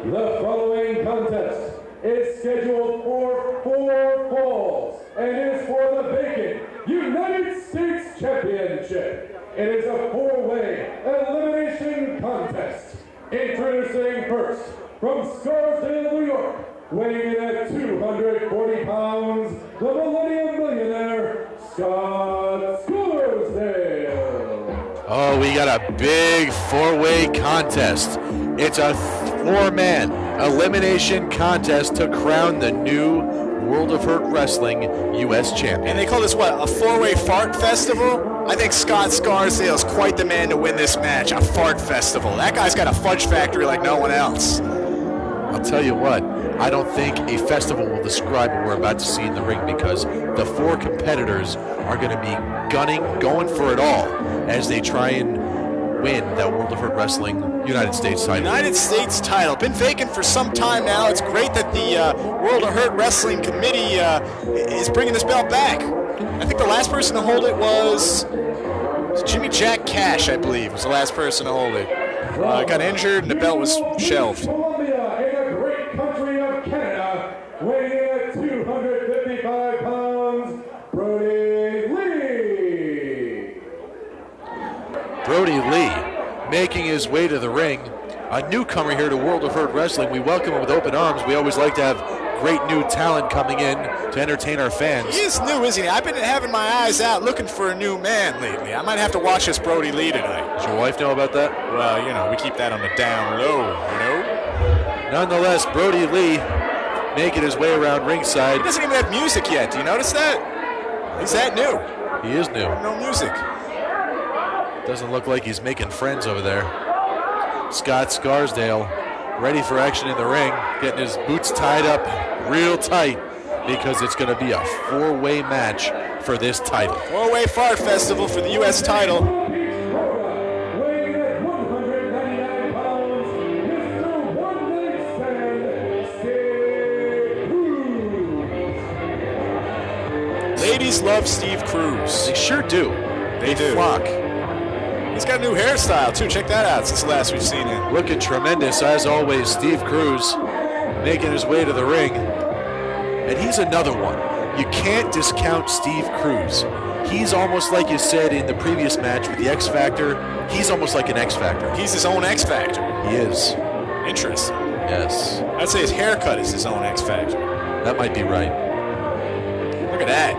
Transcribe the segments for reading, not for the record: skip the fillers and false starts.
The following contest is scheduled for 4 falls and is for the vacant United States Championship. It is a 4-way elimination contest. Introducing first, from Scarsdale, New York, weighing in at 240 pounds, the Millennium Millionaire, Scarsdale. Oh, we got a big 4-way contest. It's a 4-man elimination contest to crown the new World of Hurt Wrestling U.S. champion. And they call this, what, a 4-way fart festival? I think Scott Scarsdale is quite the man to win this match, a fart festival. That guy's got a fudge factory like no one else. I'll tell you what, I don't think a festival will describe what we're about to see in the ring, because the 4 competitors are going to be going for it all as they try and win that World of Hurt Wrestling United States title. United States title. Been vacant for some time now. It's great that the World of Hurt Wrestling Committee is bringing this belt back. I think the last person to hold it was Jimmy Jack Cash, I believe, was the last person to hold it. Got injured and the belt was shelved. Columbia, in a great country of Canada, weighing in at 255 pounds, Brodie Lee. Brodie Lee making his way to the ring. A newcomer here to World of Hurt Wrestling. We welcome him with open arms. We always like to have great new talent coming in to entertain our fans. He is new, isn't he? I've been having my eyes out looking for a new man lately. I might have to watch this Brodie Lee tonight. Does your wife know about that? Well, you know, we keep that on the down low, you know? Nonetheless, Brodie Lee making his way around ringside. He doesn't even have music yet. Do you notice that? He's that new. He is new. No music. Doesn't look like he's making friends over there. Scott Scarsdale ready for action in the ring, getting his boots tied up real tight, because it's going to be a 4-way match for this title. 4-way fart festival for the U.S. title. Weighing at 199 pounds, Mr. One Night Stand, Steve Kruz. Ladies love Steve Kruz. They sure do. They do. Flock. He's got a new hairstyle, too. Check that out since the last we've seen him. Looking tremendous, as always. Steve Kruz making his way to the ring. And he's another one. You can't discount Steve Kruz. He's almost like you said in the previous match with the X Factor. He's almost like an X Factor. He's his own X Factor. He is. Interesting. Yes. I'd say his haircut is his own X Factor. That might be right. Look at that.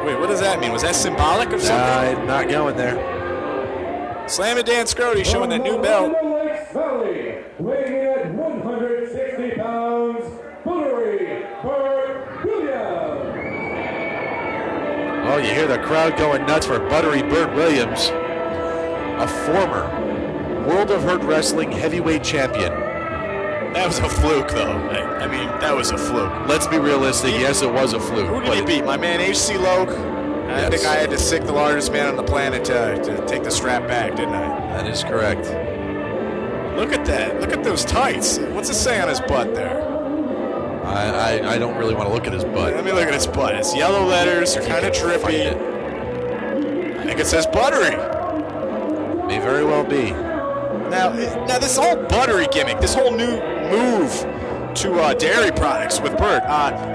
Wait, what does that mean? Was that symbolic of something? I'm not going there. Slam and Dan Scrody showing that new belt. From the Lakes Valley, weighing in at 160 pounds, Buttery, Bert, Williams. Oh, you hear the crowd going nuts for Buttery Bert Williams, a former World of Hurt Wrestling heavyweight champion. That was a fluke, though. I mean, that was a fluke. Let's be realistic. Yes, it was a fluke. Who did he beat? My man H.C. Loke? I think I had to sick the largest man on the planet to take the strap back, didn't I? That is correct. Look at that. Look at those tights. What's it say on his butt there? I don't really want to look at his butt. Let me look at his butt. It's yellow letters. They're kind of trippy. I think it says Buttery. May very well be. Now this whole Buttery gimmick, this whole new move to dairy products with Bert,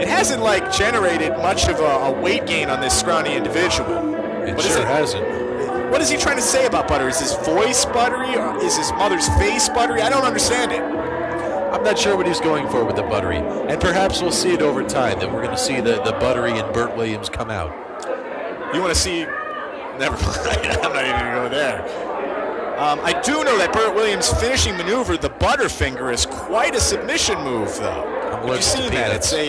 it hasn't like generated much of a weight gain on this scrawny individual. It sure hasn't. What is he trying to say about Buttery? Is his voice buttery, or is his mother's face buttery? I don't understand it. I'm not sure what he's going for with the Buttery, and perhaps we'll see it over time, that we're going to see the Buttery and Bert Williams come out. You want to see? Never mind. I'm not even going to go there. I do know that Bert Williams' finishing maneuver, the Butterfinger, is quite a submission move, though. I'm allergic to peanuts. That? It's a.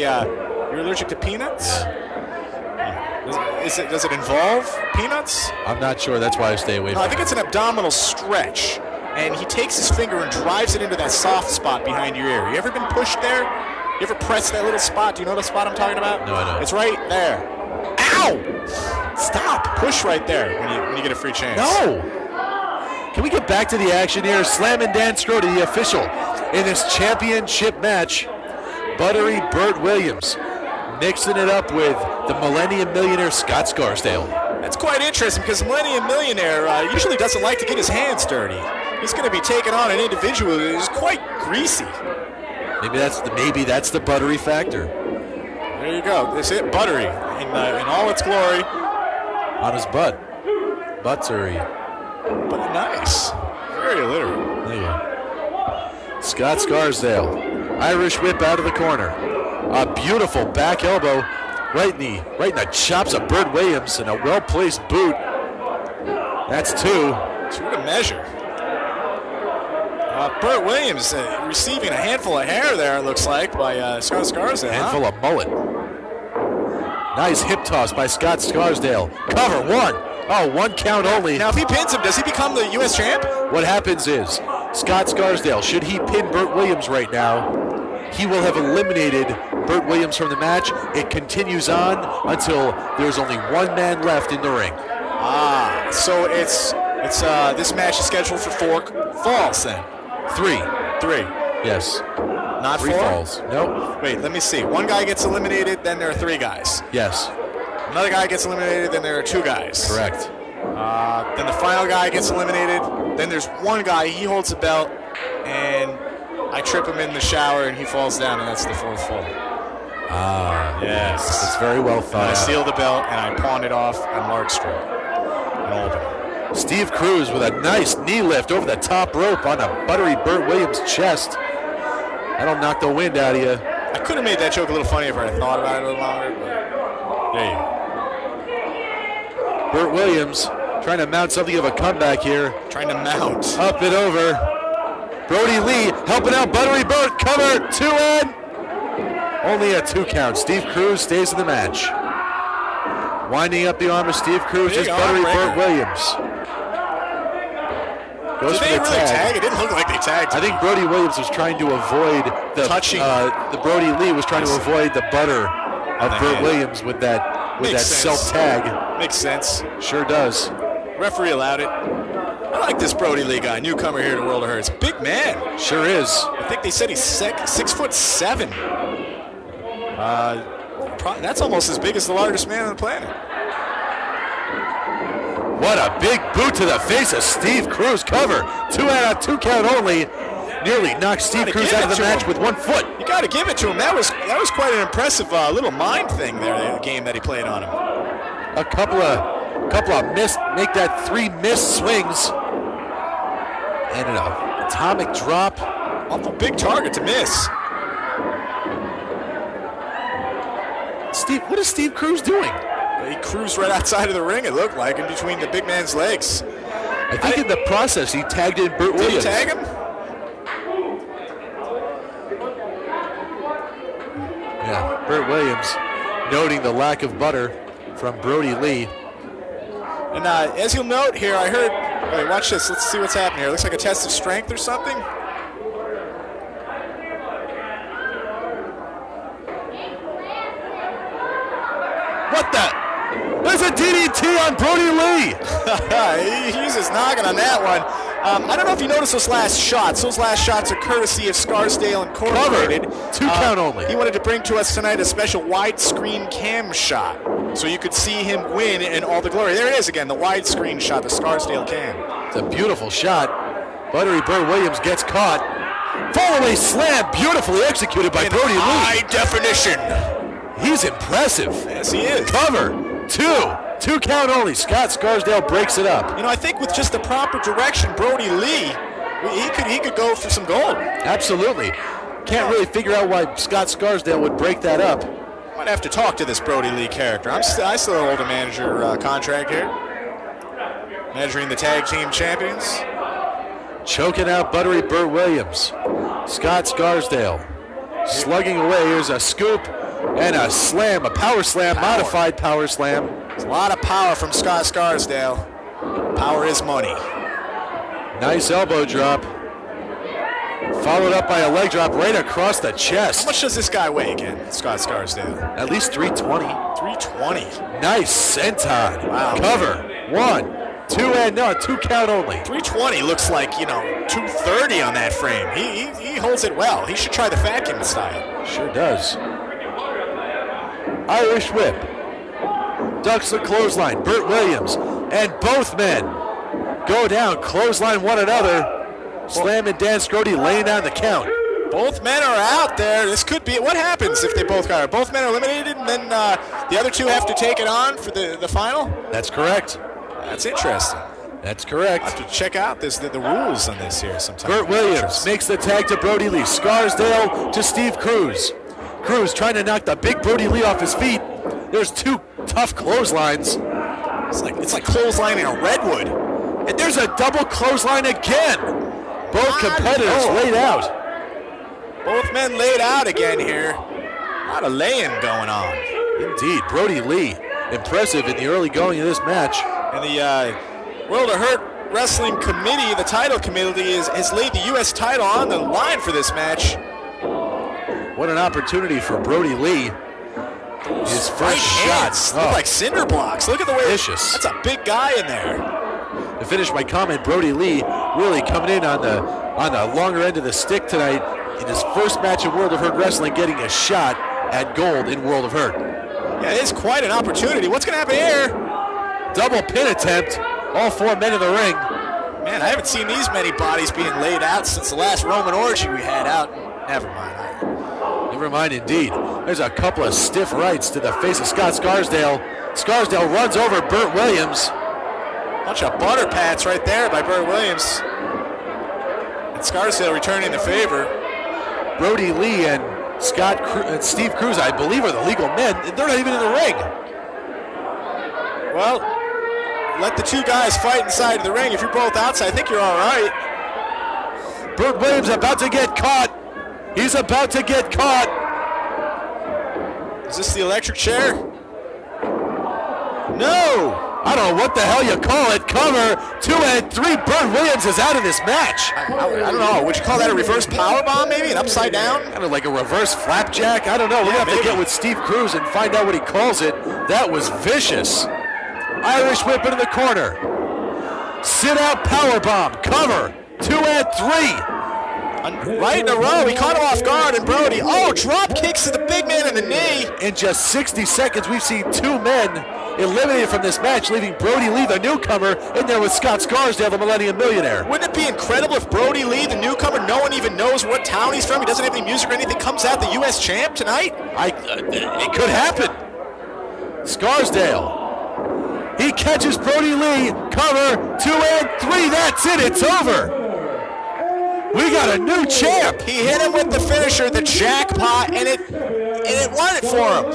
You're allergic to peanuts? Yeah. Does it involve peanuts? I'm not sure. That's why I stay away from it. I think it's an abdominal stretch, and he takes his finger and drives it into that soft spot behind your ear. You ever been pushed there? You ever press that little spot? Do you know the spot I'm talking about? No, I don't. It's right there. Ow! Stop. Push right there when you get a free chance. No! Can we get back to the action here? Slam and Dan Scrody, the official in this championship match. Buttery Bert Williams mixing it up with the Millennium Millionaire Scott Scarsdale. That's quite interesting because Millennium Millionaire usually doesn't like to get his hands dirty. he's going to be taking on an individual who is quite greasy. Maybe that's the Buttery factor. There you go. That's it, Buttery in all its glory. On his butt. Buttery. But nice. Very alliterate. There you go. Scott Scarsdale. Irish whip out of the corner. A beautiful back elbow. Right in the chops of Bert Williams and a well-placed boot. That's 2. 2 to measure. Bert Williams receiving a handful of hair there, it looks like, by Scott Scarsdale. Handful of mullet. Nice hip toss by Scott Scarsdale. Cover 1. Oh, 1 count only. Now, if he pins him, does he become the U.S. champ? What happens is, Scott Scarsdale, should he pin Bert Williams right now, he will have eliminated Bert Williams from the match. It continues on until there's only 1 man left in the ring. So it's this match is scheduled for 4 falls then. 3. Yes. Not 3 4? falls. Nope. Wait, let me see. 1 guy gets eliminated, then there are 3 guys. Yes. Another guy gets eliminated, then there are 2 guys. Correct. Then the final guy gets eliminated. Then there's 1 guy, he holds the belt, and I trip him in the shower, and he falls down, and that's the 4th fall. Yes. It's very well thought. I steal the belt, and I pawn it off on Lark Street in Albany. Steve Kruz with a nice knee lift over the top rope on a Buttery Bert Williams chest. That'll knock the wind out of you. I could have made that joke a little funnier if I had thought about it a little longer, but there you go. Bert Williams trying to mount something of a comeback here. Trying to mount. Up and over. Brodie Lee helping out Buttery Bert. Cover. 2 in. Only a 2 count. Steve Kruz stays in the match. Winding up the arm of Steve Kruz is Buttery Bert Williams. Goes Did they for the really tag? It didn't look like they tagged. I think Brodie Williams was trying to avoid the touching. The Brodie Lee was trying to avoid the butter of Bert Williams with that self tag. Makes sense. Sure does. Referee allowed it. I like this Brodie Lee guy, newcomer here to World of Hurts. Big man. Sure is. I think they said he's 6'7". That's almost as big as the largest man on the planet. What a big boot to the face of Steve Kruz. Cover. 2 count only. Nearly knocked Steve Kruz out of the match with 1 foot. You got to give it to him. That was quite an impressive little mind thing there, the game that he played on him. A couple of missed, make that 3 missed swings. And an atomic drop. Awful big target to miss. Steve, what is Steve Kruz doing? He cruised right outside of the ring, it looked like, in between the big man's legs. I think in the process he tagged in Bert Williams. Did he tag him? Yeah, Bert Williams noting the lack of butter from Brodie Lee. And as you'll note here, I heard, wait, watch this, let's see what's happening here. It looks like a test of strength or something. What the? There's a DDT on Brodie Lee. He uses noggin on that one. I don't know if you noticed those last shots. Those last shots are courtesy of Scarsdale Incorporated. Covered. 2 count only. He wanted to bring to us tonight a special widescreen cam shot, so you could see him win in all the glory. There it is again, the widescreen shot, the Scarsdale cam. It's a beautiful shot. Buttery Bert Williams gets caught. Fall-away slam, beautifully executed by Brodie Lee. High definition. He's impressive. Yes, he is. Cover. 2 count only. Scott Scarsdale breaks it up. You know, I think with just the proper direction, Brodie Lee, he could go for some gold. Absolutely. Can't really figure out why Scott Scarsdale would break that up. Might have to talk to this Brodie Lee character. I still hold a manager contract here. Measuring the tag team champions. Choking out Buttery Bert Williams. Scott Scarsdale slugging away. Here's a scoop and a slam, a power slam, modified power slam. There's a lot of power from Scott Scarsdale. Power is money. Nice elbow drop. Followed up by a leg drop right across the chest. How much does this guy weigh again, Scott Scarsdale? At least 320. 320. Nice senton. Wow. Cover. 1, 2, and no, 2 count only. 320 looks like, 230 on that frame. He holds it well. He should try the Fat Kid style. Sure does. Irish whip. Ducks the clothesline. Bert Williams and both men go down, clothesline one another. slamming Dan Scrody, laying down the count. Both men are out there. This could be, what happens if they both got it? Both men are eliminated, and then the other two have to take it on for the final? That's correct. That's interesting. That's correct. I have to check out the rules on this here sometime. Bert Williams makes the tag to Brodie Lee. Scarsdale to Steve Kruz. Kruz trying to knock the big Brodie Lee off his feet. There's two tough clotheslines. It's like clotheslining a redwood. And there's a double clothesline again. Both competitors laid out. Both men laid out again here. A lot of laying going on. Indeed, Brodie Lee, impressive in the early going of this match. And the World of Hurt Wrestling Committee, the title committee, has laid the U.S. title on the line for this match. What an opportunity for Brodie Lee. His first shot. Look like cinder blocks. Look at the way. Vicious. That's a big guy in there. To finish my comment, Brodie Lee really coming in on the longer end of the stick tonight in his first match of World of Hurt Wrestling, getting a shot at gold in World of Hurt. Yeah, it is quite an opportunity. What's going to happen here? Double pin attempt. All four men in the ring. Man, I haven't seen these many bodies being laid out since the last Roman orgy we had out. Never mind. Never mind, indeed. There's a couple of stiff rights to the face of Scott Scarsdale. Scarsdale runs over Bert Williams. Bunch of butter pats right there by Bert Williams. And Scarsdale returning the favor. Brodie Lee and Steve Kruz, I believe, are the legal men. They're not even in the ring. Well, let the two guys fight inside the ring. If you're both outside, I think you're all right. Bert Williams about to get caught. He's about to get caught. Is this the electric chair? No. I don't know what the hell you call it. Cover, 2 and 3. Bert Williams is out of this match. I don't know. Would you call that a reverse powerbomb, maybe? An upside down? Kind of like a reverse flapjack. I don't know. We're going to have to get with Steve Kruz and find out what he calls it. That was vicious. Irish whip into the corner. Sit out powerbomb. Cover, 2 and 3. Right in a row. He caught him off guard, and Brodie. Oh, drop kicks to the big man in the knee. In just 60 seconds, we've seen 2 men eliminated from this match, leaving Brodie Lee, the newcomer, in there with Scott Scarsdale, the Millennium Millionaire. Wouldn't it be incredible if Brodie Lee, the newcomer, no one even knows what town he's from, he doesn't have any music or anything, comes out the U.S. champ tonight? It could happen. Scarsdale. He catches Brodie Lee. Cover, 2 and 3. That's it. It's over. We got a new champ. He hit him with the finisher, the jackpot, and it won it for him.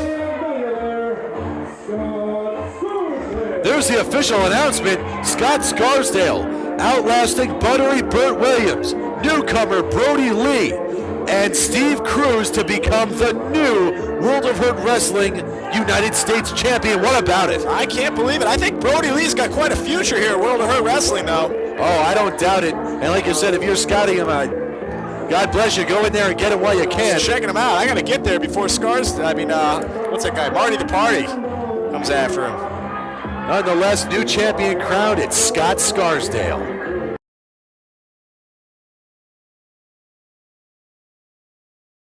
There's the official announcement. Scott Scarsdale outlasting Buttery Bert Williams, newcomer Brodie Lee, and Steve Kruz to become the new World of Hurt Wrestling United States champion. What about it? I can't believe it. I think Brodie Lee's got quite a future here at World of Hurt Wrestling, though. Oh, I don't doubt it. And like you said, if you're scouting him, God bless you. Go in there and get him while you can. Checking him out. I got to get there before what's that guy? Marty the Party comes after him. Nonetheless, new champion crowned. It's Scott Scarsdale.